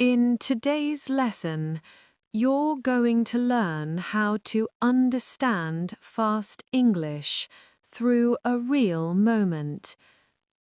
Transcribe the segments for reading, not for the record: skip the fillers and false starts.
In today's lesson, you're going to learn how to understand fast English through a real moment,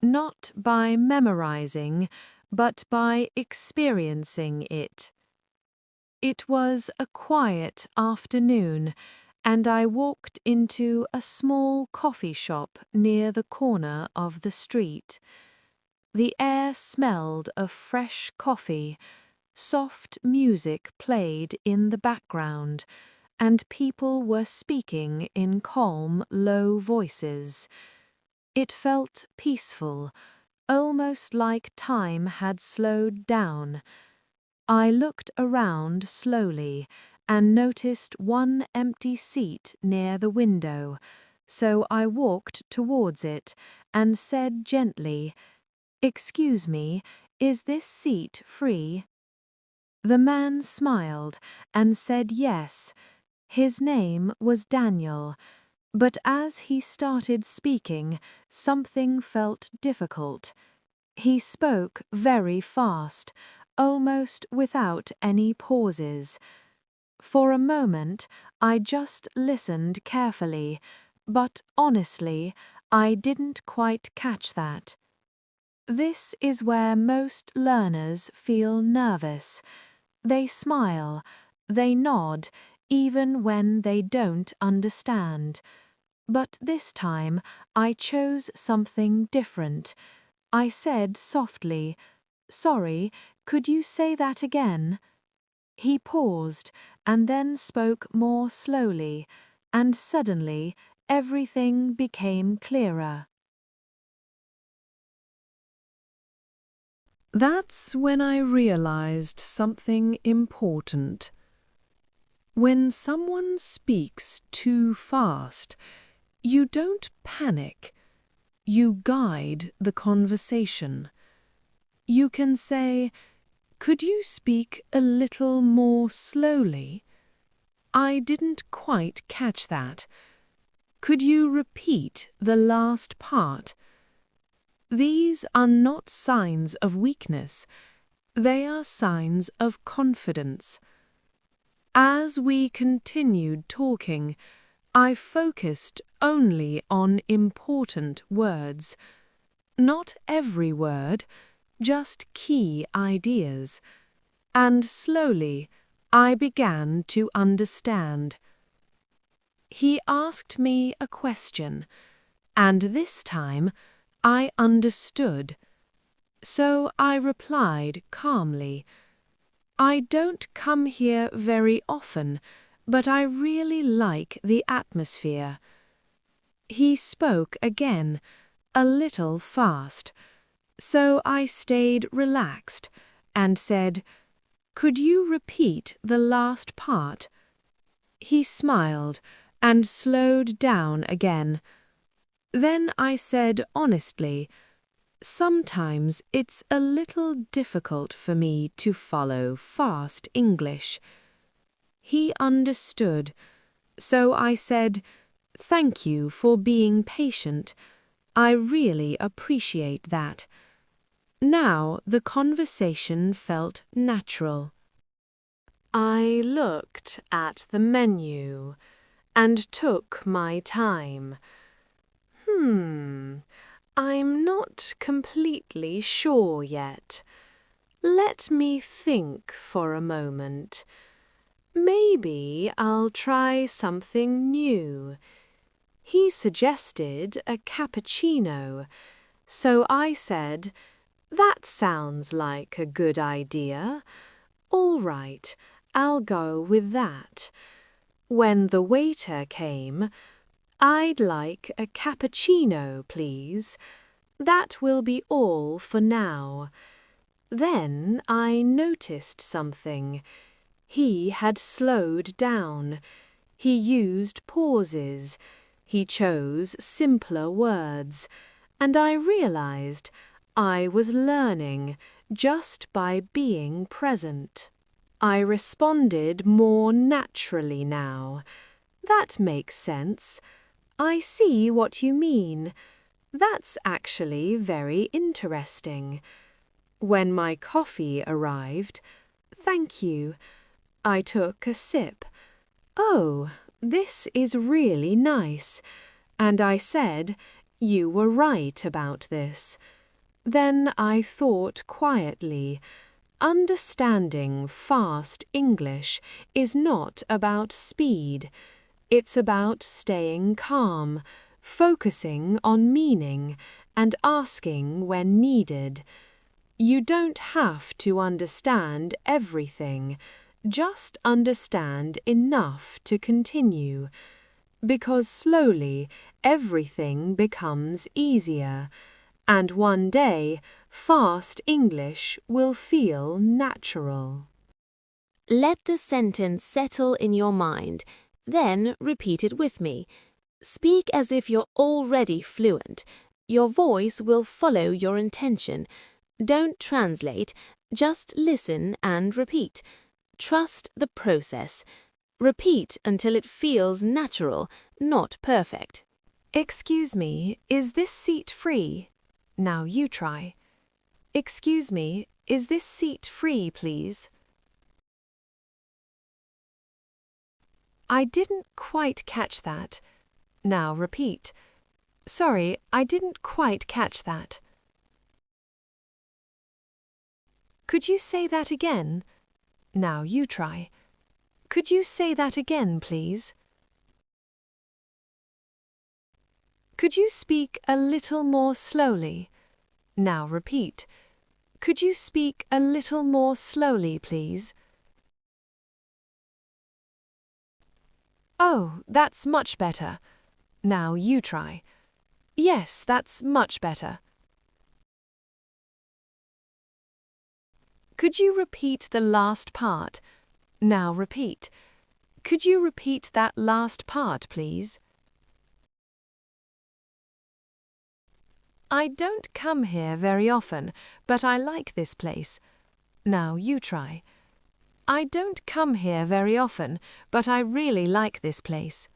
not by memorizing, but by experiencing it. It was a quiet afternoon, and I walked into a small coffee shop near the corner of the street. The air smelled of fresh coffee, soft music played in the background, and people were speaking in calm, low voices. It felt peaceful, almost like time had slowed down. I looked around slowly and noticed one empty seat near the window, so I walked towards it and said gently, "Excuse me, is this seat free?" The man smiled and said yes. His name was Daniel, but as he started speaking, something felt difficult. He spoke very fast, almost without any pauses. For a moment, I just listened carefully, but honestly, I didn't quite catch that. This is where most learners feel nervous. They smile, they nod, even when they don't understand. But this time, I chose something different. I said softly, "Sorry, could you say that again?" He paused and then spoke more slowly, and suddenly everything became clearer. That's when I realized something important. When someone speaks too fast, you don't panic. You guide the conversation. You can say, "Could you speak a little more slowly? I didn't quite catch that. Could you repeat the last part?" These are not signs of weakness. They are signs of confidence. As we continued talking, I focused only on important words. Not every word, just key ideas. And slowly, I began to understand. He asked me a question, and this time I understood. So I replied calmly, "I don't come here very often, but I really like the atmosphere." He spoke again, a little fast, so I stayed relaxed and said, "Could you repeat the last part?" He smiled and slowed down again. Then I said honestly, "Sometimes it's a little difficult for me to follow fast English." He understood, so I said, "Thank you for being patient. I really appreciate that." Now the conversation felt natural. I looked at the menu and took my time. I'm not completely sure yet. Let me think for a moment. Maybe I'll try something new. He suggested a cappuccino, so I said, "That sounds like a good idea. All right, I'll go with that." When the waiter came, "I'd like a cappuccino, please. That will be all for now." Then I noticed something. He had slowed down. He used pauses. He chose simpler words. And I realized I was learning just by being present. I responded more naturally now. "That makes sense. I see what you mean. That's actually very interesting." When my coffee arrived, thank you. I took a sip. Oh, this is really nice. And I said, you were right about this. Then I thought quietly, understanding fast English is not about speed. It's about staying calm, focusing on meaning, and asking when needed. You don't have to understand everything, just understand enough to continue. Because slowly everything becomes easier, and one day fast English will feel natural. Let the sentence settle in your mind, then repeat it with me. Speak as if you're already fluent. Your voice will follow your intention. Don't translate, just listen and repeat. Trust the process. Repeat until it feels natural, not perfect. Excuse me, is this seat free? Now you try. Excuse me, is this seat free, please? I didn't quite catch that. Now repeat. Sorry, I didn't quite catch that. Could you say that again? Now you try. Could you say that again, please? Could you speak a little more slowly? Now repeat. Could you speak a little more slowly, please? Oh, that's much better. Now you try. Yes, that's much better. Could you repeat the last part? Now repeat. Could you repeat that last part, please? I don't come here very often, but I like this place. Now you try. I don't come here very often, but I really like this place.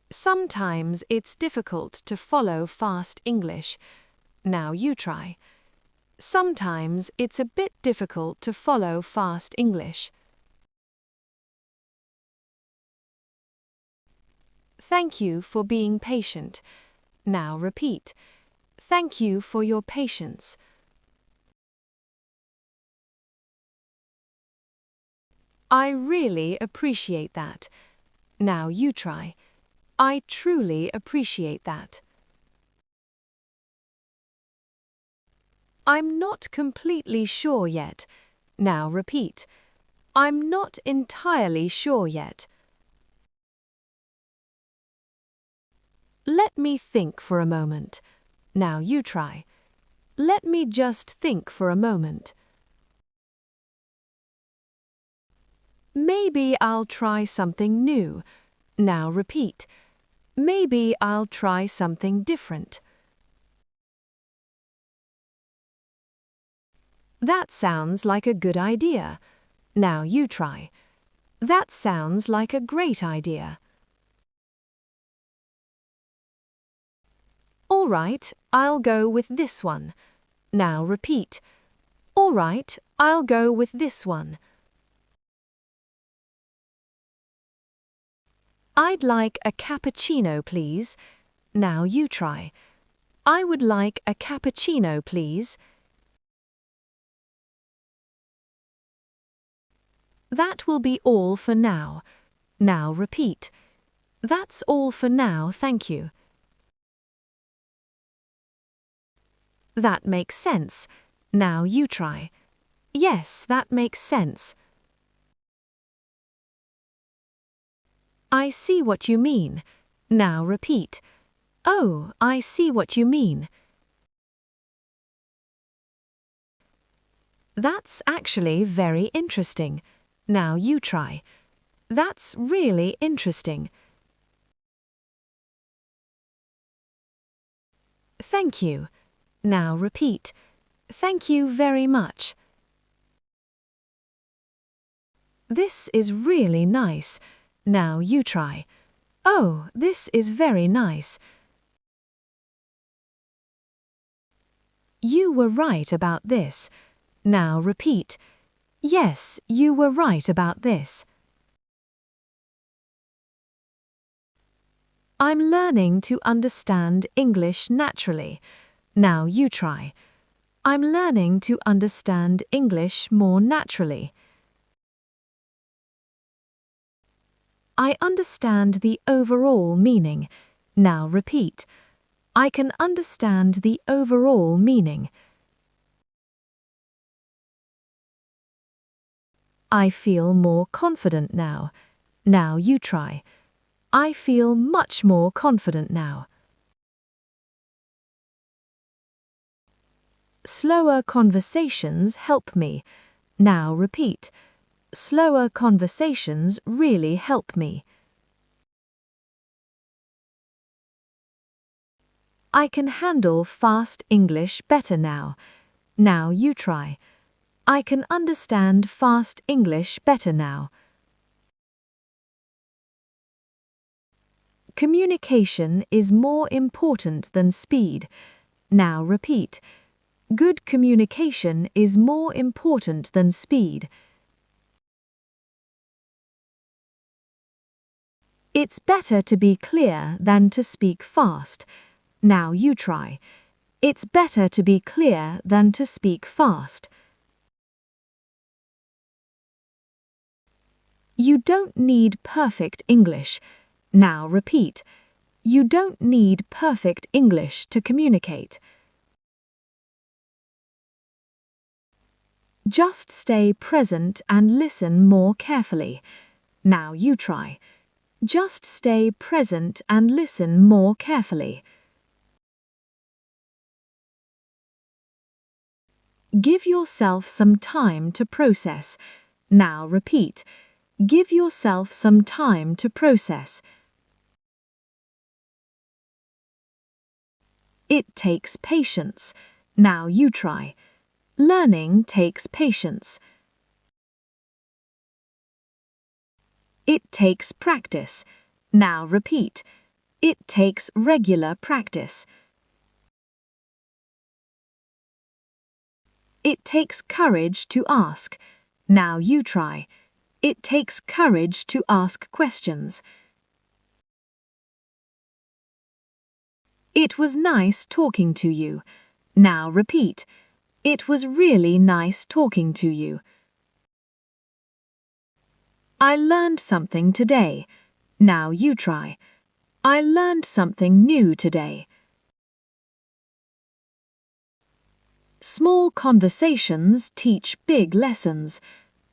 Sometimes it's difficult to follow fast English. Now you try. Sometimes it's a bit difficult to follow fast English. Thank you for being patient. Now repeat. Thank you for your patience. I really appreciate that. Now you try. I truly appreciate that. I'm not completely sure yet. Now repeat. I'm not entirely sure yet. Let me think for a moment. Now you try. Let me just think for a moment. Maybe I'll try something new. Now repeat. Maybe I'll try something different. That sounds like a good idea. Now you try. That sounds like a great idea. All right, I'll go with this one. Now repeat. All right, I'll go with this one. I'd like a cappuccino, please. Now you try. I would like a cappuccino, please. That will be all for now. Now repeat. That's all for now, thank you. That makes sense. Now you try. Yes, that makes sense. I see what you mean. Now repeat. Oh, I see what you mean. That's actually very interesting. Now you try. That's really interesting. Thank you. Now repeat. Thank you very much. This is really nice. Now you try. Oh, this is very nice. You were right about this. Now repeat. Yes, you were right about this. I'm learning to understand English naturally. Now you try. I'm learning to understand English more naturally. I understand the overall meaning. Now repeat. I can understand the overall meaning. I feel more confident now. Now you try. I feel much more confident now. Slower conversations help me. Now repeat. Slower conversations really help me. I can handle fast English better now. Now you try. I can understand fast English better now. Communication is more important than speed. Now repeat. Good communication is more important than speed. It's better to be clear than to speak fast. Now you try. It's better to be clear than to speak fast. You don't need perfect English. Now repeat. You don't need perfect English to communicate. Just stay present and listen more carefully. Now you try. Just stay present and listen more carefully. Give yourself some time to process. Now repeat. Give yourself some time to process. It takes patience. Now you try. Learning takes patience. It takes practice. Now repeat. It takes regular practice. It takes courage to ask. Now you try. It takes courage to ask questions. It was nice talking to you. Now repeat. It was really nice talking to you. I learned something today. Now you try. I learned something new today. Small conversations teach big lessons.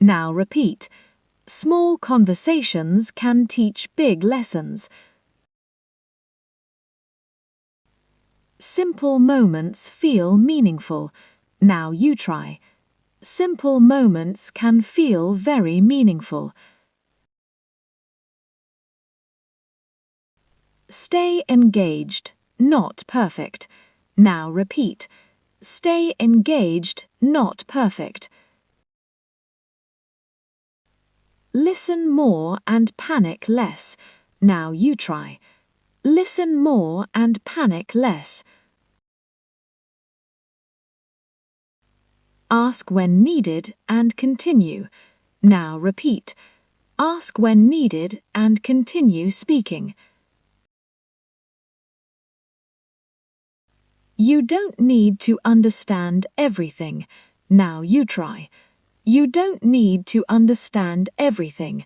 Now repeat. Small conversations can teach big lessons. Simple moments feel meaningful. Now you try. Simple moments can feel very meaningful. Stay engaged, not perfect. Now repeat. Stay engaged, not perfect. Listen more and panic less. Now you try. Listen more and panic less. Ask when needed and continue. Now repeat. Ask when needed and continue speaking. You don't need to understand everything. Now you try. You don't need to understand everything.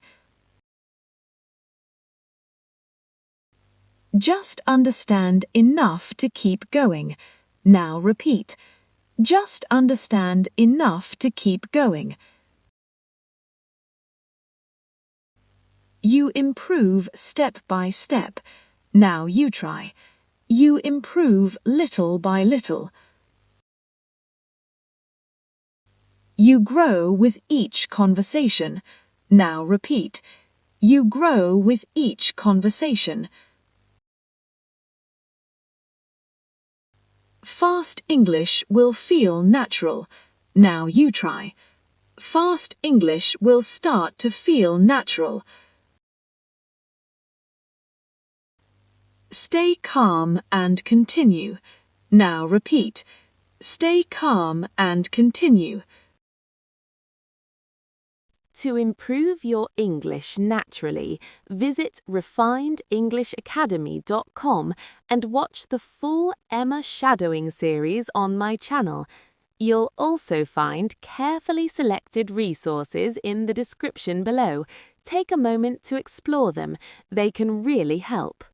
Just understand enough to keep going. Now repeat. Just understand enough to keep going. You improve step by step. Now you try. You improve little by little. You grow with each conversation. Now repeat. You grow with each conversation. Fast English will feel natural. Now you try. Fast English will start to feel natural. Stay calm and continue. Now repeat. Stay calm and continue. To improve your English naturally, visit refinedenglishacademy.com and watch the full Emma shadowing series on my channel. You'll also find carefully selected resources in the description below. Take a moment to explore them. They can really help.